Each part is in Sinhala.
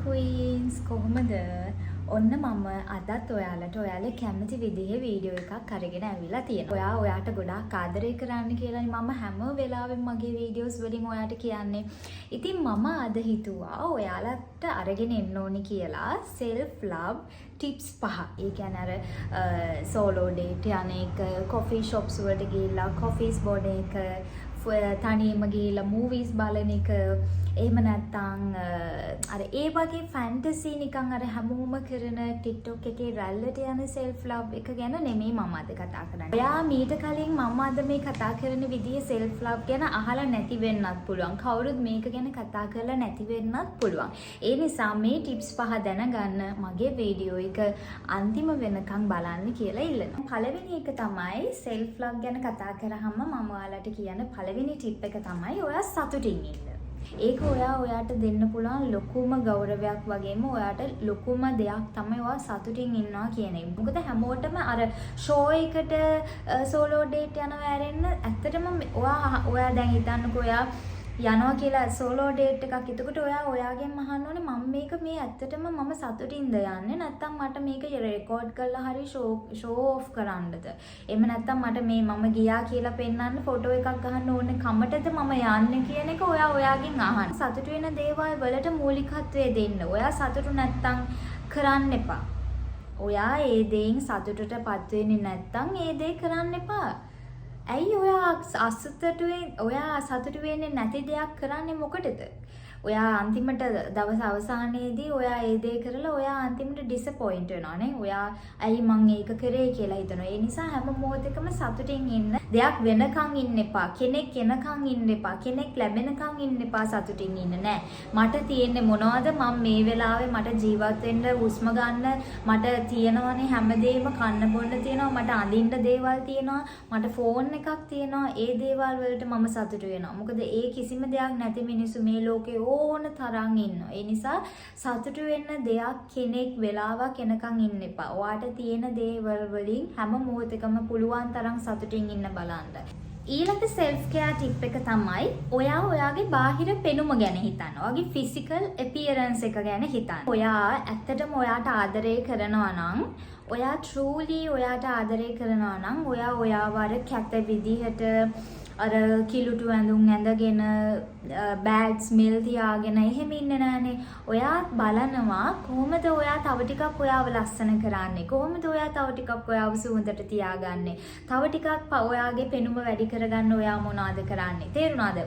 queens කොහොමද? ඔන්න මම අදත් ඔයාලා කැමති විදිහේ වීඩියෝ එකක් අරගෙන ඇවිල්ලා තියෙනවා. ඔයාට ගොඩාක් ආදරය කරන්න කියලානේ මම හැම වෙලාවෙම මගේ වීඩියෝස් වලින් ඔයාට කියන්නේ. ඉතින් මම අද හිතුවා ඔයාලට අරගෙන එන්න ඕනි කියලා self love tips 5. ඒ කියන්නේ අර solo date යන එක, coffee shops වලට ගිහිල්ලා coffees බොන එක, තනියම ගිහිල්ලා movies බලන එක, එහෙම නැත්නම් අර ඒ වගේ ෆැන්ටසි නිකන් අර හැමෝම කරන TikTok එකේ රැල්ලට යන self love එක ගැන නෙමෙයි මම අද කතා කරන්නේ. ඔයා මීට කලින් මම අද මේ කතා කරන විදිහේ self love ගැන අහලා නැති වෙන්නත් පුළුවන්. කවුරුත් මේක ගැන කතා කරලා නැති වෙන්නත් පුළුවන්. ඒ නිසා මේ tips 5 දැනගන්න මගේ වීඩියෝ එක අන්තිම වෙනකන් බලන්න කියලා ඉල්ලනවා. පළවෙනි එක තමයි self love ගැන කතා කරාම මම ඔයාලට කියන පළවෙනි tip එක තමයි ඔයා සතුටින් ඉන්න. ඒක ඔයාට දෙන්න පුළුවන් ලොකුම ගෞරවයක් වගේම ඔයාට ලොකුම දෙයක් තමයි ඔයා සතුටින් ඉන්නවා කියන එක. මොකද හැමෝටම අර ෂෝ එකට සෝලෝ ඩේට් යනවා ඇරෙන්න ඇත්තටම ඔයා දැන් හිතන්නකෝ ඔයා යනවා කියලා සෝලෝ ඩේට් එකක්. එතකොට ඔයාගෙන් අහන්න ඕනේ මම මේක මේ ඇත්තටම මම සතුටින්ද යන්නේ නැත්නම් මට මේක රෙකෝඩ් කරලා හරි ෂෝ ඔෆ් කරන්නද? එහෙම නැත්නම් මට මේ මම ගියා කියලා පෙන්නන්න ෆොටෝ එකක් ගහන්න ඕනේ කමටද මම යන්නේ කියන එක ඔයාගෙන් අහන්න. සතුට වෙන දේවල් වලට මූලිකත්වය දෙන්න. ඔයා සතුටු නැත්නම් කරන්න එපා. ඔයා ඒ දේෙන් සතුටටපත් වෙන්නේ නැත්නම් ඒ දේ කරන්න එපා. ඇයි ඔයා සතුටු වෙන්නේ නැති දෙයක් කරන්නේ මොකටද? ඔයා අන්තිමට දවස් අවසානයේදී ඔයා ඒ දේ කරලා ඔයා අන්තිමට ඩිසපොයින්ට් වෙනවා නේ. ඔයා ඇයි මං ඒක කරේ කියලා හිතනවා. ඒ නිසා හැම මොහොතකම සතුටින් ඉන්න. දෙයක් වෙනකන් ඉන්න එපා. කෙනෙක් එනකන් ඉන්න එපා. කෙනෙක් ලැබෙනකන් ඉන්න එපා සතුටින් ඉන්න නෑ. මට තියෙන්නේ මොනවද? මම මේ වෙලාවේ මට ජීවත් වෙන්න හුස්ම ගන්න මට තියෙනවනේ හැමදේම කන්න බොන්න තියෙනවා. මට අඳින්න දේවල් තියෙනවා. මට ෆෝන් එකක් තියෙනවා. ඒ දේවල් වලට මම සතුටු වෙනවා. මොකද ඒ කිසිම දෙයක් නැති මිනිස්සු මේ ලෝකේ ඕන තරම් ඉන්නවා. ඒ නිසා සතුටු වෙන්න දෙයක් කෙනෙක් වෙලාවක් එනකන් ඉන්න එපා. ඔයාට තියෙන දේවල් වලින් හැම මොහොතකම පුළුවන් තරම් සතුටින් ඉන්න බලන්න. ඊළඟ self care tip එක තමයි ඔයාගේ බාහිර පෙනුම ගැන හිතන්න. ඔයාගේ physical appearance එක ගැන හිතන්න. ඔයා ඇත්තටම ඔයාට ආදරය කරනවා නම් ඔයා truly ඔයාට ආදරය කරනවා නම් ඔයාව අර කැත විදිහට අර කිලුටු ඇඳුම් ඇඳගෙන බෑඩ් ස්මෙල් තියාගෙන එහෙම ඉන්නේ නැහනේ. ඔයා බලනවා කොහොමද ඔයා තව ටිකක් ඔයාව ලස්සන කරන්නේ? කොහොමද ඔයා තව ටිකක් ඔයාව සුවඳට තියාගන්නේ? තව ටිකක් ඔයාගේ පෙනුම වැඩි කරගන්න ඔයා මොනවද කරන්නේ? තේරුණාද?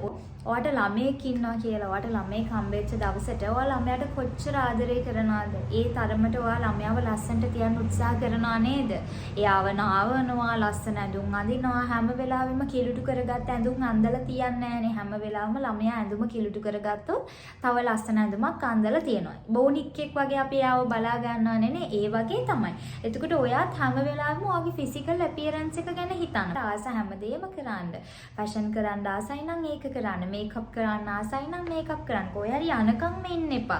ඔයාට ළමයෙක් ඉන්නවා කියලා ඔයාට ළමයෙක් හම්බෙච්ච දවසට ඔයා ළමයාට කොච්චර ආදරය කරනවද? ඒ තරමට ඔයා ළමයාව ලස්සනට තියන්න උත්සාහ කරනවා නේද? එයාව නාවනවා, ලස්සන ඇඳුම් අඳිනවා, හැම වෙලාවෙම කිලුටු කරගත්ත ඇඳුම් අඳලා තියන්නේ නැහනේ. හැම වෙලාවෙම ළමයා ඇඳුම කිලුටු කරගත්තොත් තව ලස්සන ඇඳුමක් අඳලා තියනවා. බෝනික්ෙක් වගේ අපි එයාව බලා ගන්නවනේ නේ. ඒ වගේ තමයි. එතකොට ඔයාත් හැම වෙලාවෙම ඔයාගේ ෆිසිකල් අපියරන්ස් එක ගැන හිතන්න. ආස හැමදේම කරන්න. ෆැෂන් කරන්න ආසයි නම් ඒක කරන්න. මේකප් කරන්න ආසයි නම් මේකප් කරන්න. කොහේ හරි යනකම් ඉන්න එපා.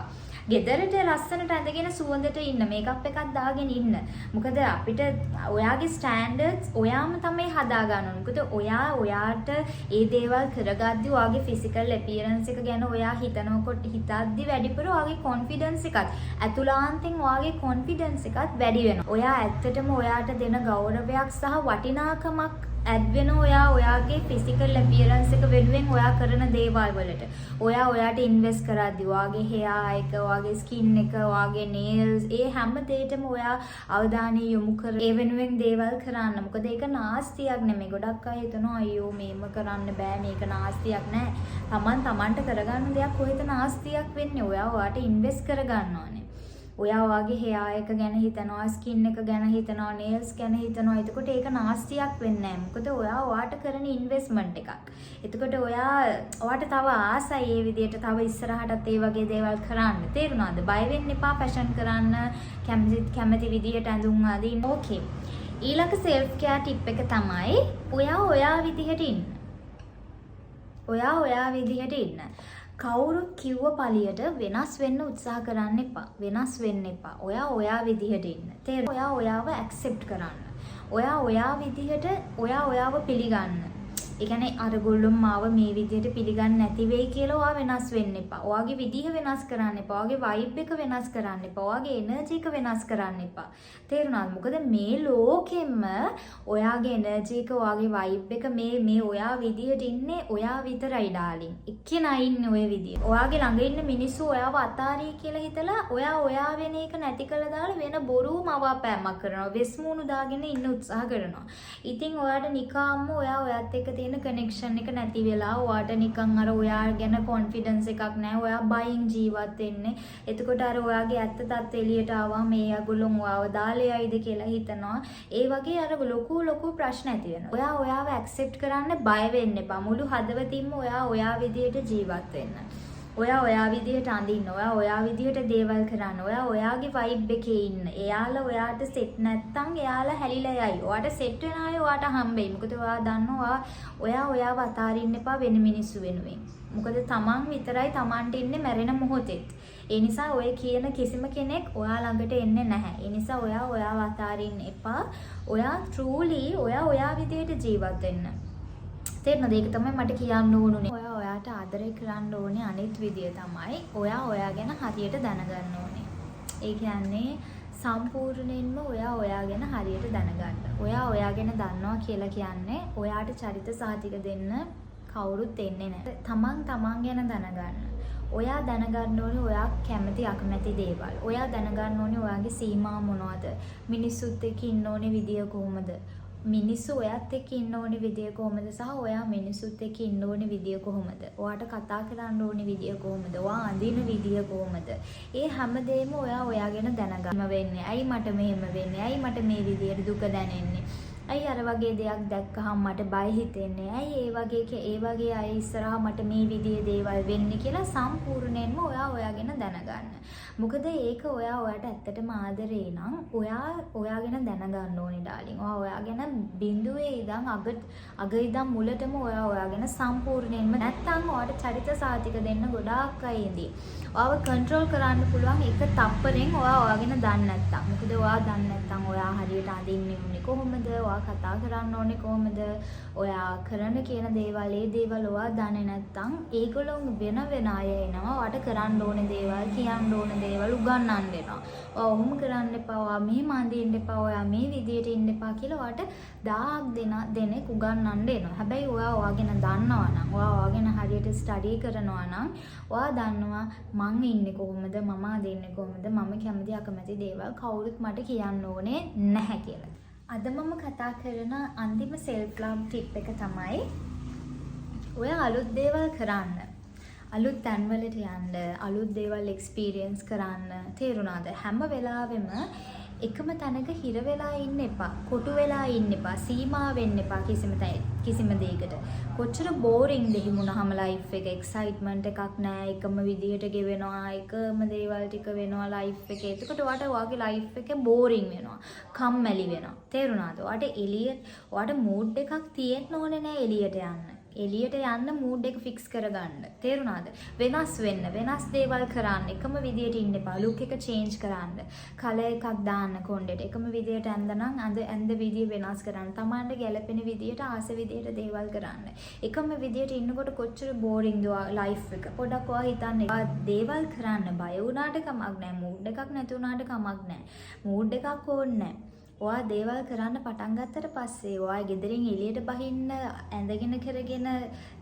ගෙදරට ලස්සනට ඇඳගෙන සුවඳට ඉන්න. මේකප් එකක් දාගෙන ඉන්න. මොකද අපිට ඔයාගේ ස්ටෑන්ඩඩ්ස් ඔයාම තමයි හදා ගන්න ඕනේ. මොකද ඔයාට ඒ දේවල් කරගද්දි ඔයාගේ ෆිසිකල් අපියරන්ස් එක ගැන ඔයා හිතනකොට හිතද්දි වැඩිපුර ඔයාගේ කොන්ෆිඩන්ස් එකත් ඇතුළාන්තෙන් ඔයාගේ කොන්ෆිඩන්ස් එකත් වැඩි වෙනවා. ඔයා ඇත්තටම ඔයාට දෙන ගෞරවයක් සහ වටිනාකමක් ඇඩ් වෙන ඔයාගේ ෆිසිකල් අපියරන්ස් එක වෙනුවෙන් ඔයා කරන දේවල් වලට. ඔයාට ඉන්වෙස්ට් කරද්දි ඔයාගේ හෙයා එක, ඔයාගේ ස්කින් එක, ඔයාගේ නේල්ස් ඒ හැම දෙයකම ඔයා අවධානය යොමු කර ඒ වෙනුවෙන් දේවල් කරන්න. මොකද ඒක නාස්තියක් නෙමෙයි. ගොඩක් අය හිතනවා අයියෝ මේම කරන්න බෑ, මේක නාස්තියක් නෑ. තමන්ට කරගන්න දෙයක් කොහෙද නාස්තියක් වෙන්නේ? ඔයාට ඉන්වෙස්ට් කරගන්න ඕනේ. ඔයාගේ හෙයා එක ගැන හිතනවා, ස්කින් එක ගැන හිතනවා, නේල්ස් ගැන හිතනවා. එතකොට ඒක නාස්තියක් වෙන්නේ නැහැ. මොකද ඔයාට කරන ඉන්වෙස්ට්මන්ට් එකක්. එතකොට ඔයාට තව ආසයි මේ විදිහට තව ඉස්සරහටත් ඒ වගේ දේවල් කරන්න. තේරුණාද? බය වෙන්න එපා පැෂන් කරන්න, කැමති විදිහට ඇඳුම් අඳින්න. ඕකේ. ඊළඟ self care tip එක තමයි ඔයා විදිහට ඉන්න. ඔයා විදිහට ඉන්න. කවුරුත් කිව්ව පළියට වෙනස් වෙන්න උත්සාහ කරන්න එපා. වෙනස් වෙන්න එපා. ඔයා විදිහට ඉන්න. තේරුණා? ඔයාව ඇක්සෙප්ට් කරන්න. ඔයා විදිහට ඔයාව පිළිගන්න. ඒ කියන්නේ අරගොල්ලෝ මාව මේ විදිහට පිළිගන්නේ නැති වෙයි කියලා ඔයා වෙනස් වෙන්න එපා. ඔයාගේ විදිහ වෙනස් කරන්න එපා. ඔයාගේ වයිබ් එක වෙනස් කරන්න එපා. ඔයාගේ එනර්ජි එක වෙනස් කරන්න එපා. තේරුණාද? මොකද මේ ලෝකෙම ඔයාගේ එනර්ජි එක, ඔයාගේ වයිබ් එක මේ ඔයා විදිහට ඉන්නේ ඔයා විතරයි ඩාලින්. එක්කෙනා ඉන්නේ ඔය විදිහ. ඔයාගේ ළඟ ඉන්න මිනිස්සු ඔයාව අතාරිය කියලා හිතලා ඔයා වෙන එක නැති කළා දාලා වෙන බොරුම අවාපෑමක් කරනවා. වෙස්මුණු දාගෙන ඉන්න උත්සාහ කරනවා. ඉතින් ඔයාට නිකාම්ම ඔයාත් එක්ක තියෙන කනෙක්ෂන් එක නැති වෙලා ඔයාට නිකන් අර ඔයා ගැන කොන්ෆිඩන්ස් එකක් නැහැ. ඔයා බයින් ජීවත් වෙන්නේ. එතකොට අර ඔයාගේ ඇත්ත තත්ත්වය එළියට ආවා මේ අගොල්ලෝ ඔයාව දාලා යයිද කියලා හිතනවා. ඒ වගේ අර ලොකු ප්‍රශ්න ඇති වෙනවා. ඔයාව ඇක්සෙප්ට් කරන්න බය වෙන්න එපා. මුළු හදවතින්ම ඔයා විදියට ජීවත් වෙන්න. ඔයා විදියට අඳින්න. ඔයා විදියට දේවල් කරන්න. ඔයාගේ වයිබ් එකේ ඉන්න. එයාලා ඔයාට සෙට් නැත්තම් එයාලා හැලිලා යයි. ඔයාට සෙට් වෙන අය ඔයාට හම්බෙයි. මොකද ඔයා දන්නවා ඔයාව අතාරින්න එපා වෙන මිනිස්සු වෙනුවෙන්. මොකද තමන් විතරයි තමන්ට ඉන්නේ මැරෙන මොහොතෙත්. ඒ නිසා ඔය කියන කිසිම කෙනෙක් ඔයා ළඟට එන්නේ නැහැ. ඒ නිසා ඔයාව අතාරින්න එපා. ඔයා ට්‍රූලි ඔයා විදියට ජීවත් වෙන්න. තේරෙනවද? ඒක තමයි මට කියන්න ඕනුනේ. ඔයාට ආදරය කරන්න ඕනේ අනිත් විදිය තමයි ඔයා ගැන හරියට දැනගන්න ඕනේ. ඒ කියන්නේ සම්පූර්ණයෙන්ම ඔයා ගැන හරියට දැනගන්න. ඔයා ගැන දන්නවා කියලා කියන්නේ ඔයාට චරිත සාතික දෙන්න කවුරුත් එන්නේ නැහැ. තමන් ගැන දැනගන්න. ඔයා දැනගන්න ඕනේ ඔයා කැමති අකමැති දේවල්. ඔයා දැනගන්න ඕනේ ඔයාගේ සීමා මොනවද? මිනිස්සුත් එක්ක ඉන්න ඕනේ විදිය කොහොමද? මිනිස්සු ඔයත් එක්ක ඉන්න ඕනේ විදිය කොහොමද සහ ඔයා මිනිස්සුත් එක්ක ඉන්න ඕනේ විදිය කොහොමද? ඔයාට කතා කරන්න ඕනේ විදිය කොහොමද? ඔයා අඳින විදිය කොහොමද? ඒ හැමදේම ඔයාගෙන දැනගන්න වෙන්නේ. ඇයි මට මෙහෙම වෙන්නේ? ඇයි මට මේ විදියට දුක දැනෙන්නේ? ඇයි අර වගේ දෙයක් දැක්කහම මට බය හිතෙන්නේ? ඇයි ඒ වගේ අය ඉස්සරහා මට මේ විදිහේ දේවල් වෙන්නේ කියලා සම්පූර්ණයෙන්ම ඔයාගෙන දැනගන්න. මොකද ඒක ඔයාට ඇත්තටම ආදරේ නම් ඔයාගෙන දැනගන්න ඕනේ ඩාලින්. ඔයාගෙන බිඳුවේ ඉඳන් අග ඉඳන් මුලටම ඔයාගෙන සම්පූර්ණයෙන්ම නැත්තම් ඔයාට චරිත සාතික දෙන්න ගොඩාක් අය ඉඳී. ඔයාව කන්ට්‍රෝල් කරන්න පුළුවන් එක තප්පරෙන් ඔයාගෙන දන්නේ නැත්තම්. මොකද ඔයා දන්නේ නැත්තම් ඔයා හරියට අඳින්නේ කොහොමද? ඔයා කතා කරන්න ඕනේ කොහොමද? ඔයා කරන කියන දේවල් ඒ දේවල් ඔයා දන්නේ නැත්තම් ඒගොල්ලෝ වෙන අය එනවා. ඔයාට කරන්න ඕනේ දේවල්, කියන්න ඕනේ දේවල් උගන්වන්න දෙනවා. ඔයා ඔහොම කරන්න එපා. ඔයා මෙහෙම අඳින්න එපා. ඔයා මේ විදියට ඉන්න එපා කියලා ඔයාට 1000ක් දෙනෙක් උගන්වන්න එනවා. හැබැයි ඔයාගෙන දන්නවා නම්, ඔයාගෙන හරියට ස්ටඩි කරනවා නම් ඔයා දන්නවා මං ඉන්නේ කොහොමද? මම අඳින්නේ කොහොමද? මම කැමති අකමැති දේවල් කවුරුත් මට කියන්න ඕනේ නැහැ කියලා. අද මම කතා කරන අන්තිම සෙල්ෆ් ලව් ටිප් එක තමයි ඔය අලුත් දේවල් කරන්න. අලුත් තැන්වලට යන්න, අලුත් දේවල් එක්ස්පීරියන්ස් කරන්න. තේරුණාද? හැම වෙලාවෙම එකම තැනක හිර වෙලා ඉන්න එපා. කොටු වෙලා ඉන්න එපා. සීමා වෙන්න එපා කිසිම දෙයකට. කොච්චර බෝරින්ද හිමුණාම ලයිෆ් එක. එක්සයිට්මන්ට් එකක් නැහැ. එකම විදියට ගෙවෙනවා. එකම දේවල් ටික වෙනවා ලයිෆ් එකේ. එතකොට ඔයාගේ ලයිෆ් එක බෝරින් වෙනවා. කම්මැලි වෙනවා. තේරුණාද? ඔයාට මූඩ් එකක් තියෙන්න ඕනේ නැහැ එළියට යන්න. එළියට යන්න මූඩ් එක ෆික්ස් කරගන්න. තේරුණාද? වෙනස් වෙන්න, වෙනස් දේවල් කරන්න. එකම විදියට ඉන්න එපා. ලුක් එක චේන්ජ් කරන්න. කලර් එකක් දාන්න කොණ්ඩේට. එකම විදියට ඇඳනම් ඇඳ විදිය වෙනස් කරන්න. Tamande ගැලපෙන විදියට ආස විදියට දේවල් කරන්න. එකම විදියට ඉන්නකොට කොච්චර බෝරින්ද ලයිෆ් එක. පොඩක් ඔයා හිතන්න. දේවල් කරන්න බය වුණාට කමක් නැහැ. මූඩ් එකක් නැති වුණාට කමක් නැහැ. මූඩ් එකක් ඕනේ නැහැ. ඔයා දේවල් කරන්න පටන් ගත්තට පස්සේ ඔයා ගෙදරින් එළියට බහින්න ඇඳගෙන කරගෙන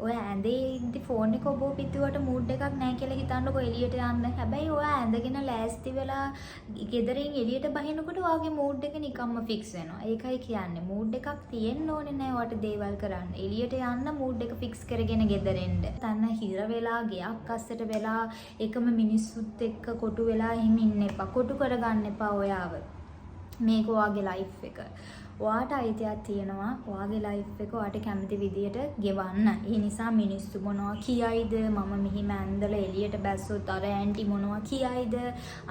ඔය ඇඳේ ඉඳි ෆෝන් එක ඔබ පිටුවට මූඩ් එකක් නැහැ කියලා හිතන්නකො එළියට යන්න. හැබැයි ඔයා ඇඳගෙන ලෑස්ති වෙලා ගෙදරින් එළියට බහිනකොට ඔයාගේ මූඩ් එක නිකම්ම ෆික්ස් වෙනවා. ඒකයි කියන්නේ මූඩ් එකක් තියෙන්න ඕනේ නැහැ ඔයාට දේවල් කරන්න. එළියට යන්න මූඩ් එක ෆික්ස් කරගෙන ගෙදරින්ද. තන්න හිර වෙලා ගයක් අස්සට වෙලා එකම මිනිස්සුත් එක්ක කොටු වෙලා එහෙම ඉන්න එපා. කොටු කරගන්න එපා ඔයාව. මේක ඔයාගේ ලයිෆ් එක. ඔයාට අයිතියක් තියෙනවා ඔයාගේ ලයිෆ් එක ඔයාට කැමති විදියට ගෙවන්න. ඒ නිසා මිනිස්සු මොනවා කියයිද? මම මෙහිම ඇඳලා එළියට බැස්සොත් අර ඇන්ටි මොනවා කියයිද?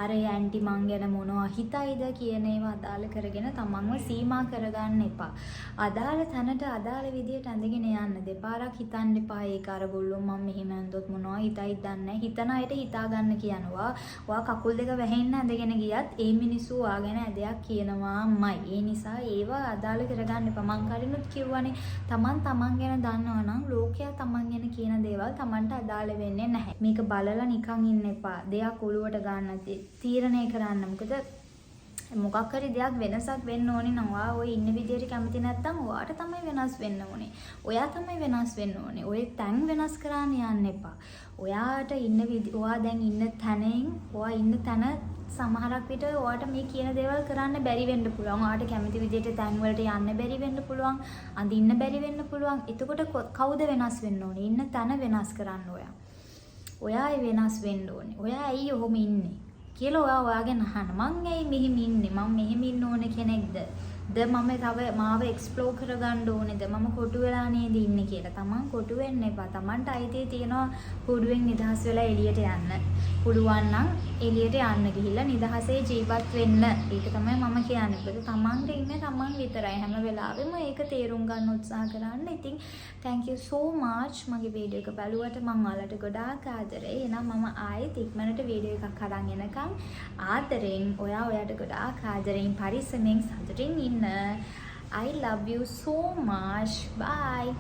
අර ඇන්ටි මං ගැන මොනවා හිතයිද කියන ඒවා අදාළ කරගෙන තමන්ව සීමා කරගන්න එපා. අදාළ තැනට අදාළ විදියට ඇඳගෙන යන්න. දෙපාරක් හිතන්න එපා. ඒක අර ගොල්ලෝ මම මෙහිම ඇඳොත් මොනවා හිතයිද දන්නේ නැහැ. හිතන අයට හිතා ගන්න කියනවා. ඔයා කකුල් දෙක වැහෙන්න ඇඳගෙන ගියත් ඒ මිනිස්සු ඔයා ගැන ඇදයක් කියනවාමයි. ඒ නිසා ඒව අදාළ කරගන්න එපා. මං කලිනුත් කිව්වනේ තමන් ගැන දන්නවා නම් ලෝකයා තමන් ගැන කියන දේවල් තමන්ට අදාළ වෙන්නේ නැහැ. මේක බලලා නිකන් ඉන්න එපා. දෙයක් ඔලුවට ගන්න තීරණය කරන්න. මොකද මොකක් හරි දෙයක් වෙනසක් වෙන්න ඕනේ නම් ඔය ඉන්න විදියට කැමති නැත්නම් ඔයාට තමයි වෙනස් වෙන්න ඕනේ. ඔයා තමයි වෙනස් වෙන්න ඕනේ. ඔය තැන් වෙනස් කරන්න යන්න එපා. ඔයාට ඔයා දැන් ඉන්න තැනෙන් ඔයා ඉන්න තැන සමහරක් විට ඔයාට මේ කියන දේවල් කරන්න බැරි වෙන්න පුළුවන්. ඔයාට කැමති විදියට තැන් වලට යන්න බැරි වෙන්න පුළුවන්. අඳින්න බැරි වෙන්න පුළුවන්. එතකොට කවුද වෙනස් වෙන්න ඕනේ? ඉන්න තැන වෙනස් කරන්න ඔයා. ඔයායි වෙනස් වෙන්න ඕනේ. ඔයා ඇයි ඔහොම ඉන්නේ කියලා ඔයාගෙන් අහන්න. මං ඇයි මෙහෙම ඉන්නේ? මම මෙහෙම ඉන්න ඕන කෙනෙක්ද? මම තව මාව එක්ස්ප්ලෝර් කරගන්න ඕනේද? මම කොටු වෙලා නේද ඉන්නේ කියලා. තමන් කොටු වෙන්න එපා. තමන්ට අයිතිය තියෙනවා කුඩුවෙන් නිදහස් වෙලා එළියට යන්න. පුළුවන් නම් එළියට යන්න ගිහිල්ලා නිදහසේ ජීවත් වෙන්න. ඒක තමයි මම කියන්නේ. මොකද තමන්ට ඉන්නේ තමන් විතරයි. හැම වෙලාවෙම ඒක තේරුම් ගන්න උත්සාහ කරන්න. ඉතින් thank you so much මගේ වීඩියෝ එක බලුවට මම ඔයාලට ගොඩාක් ආදරෙයි. එහෙනම් මම ආයෙත් ඉක්මනට වීඩියෝ එකක් අරන් එනකම් ආදරෙන් ඔයාට ගොඩාක් ආදරෙන් පරිස්සමෙන් සතුටින් ඉන්න. I love you so much. Bye.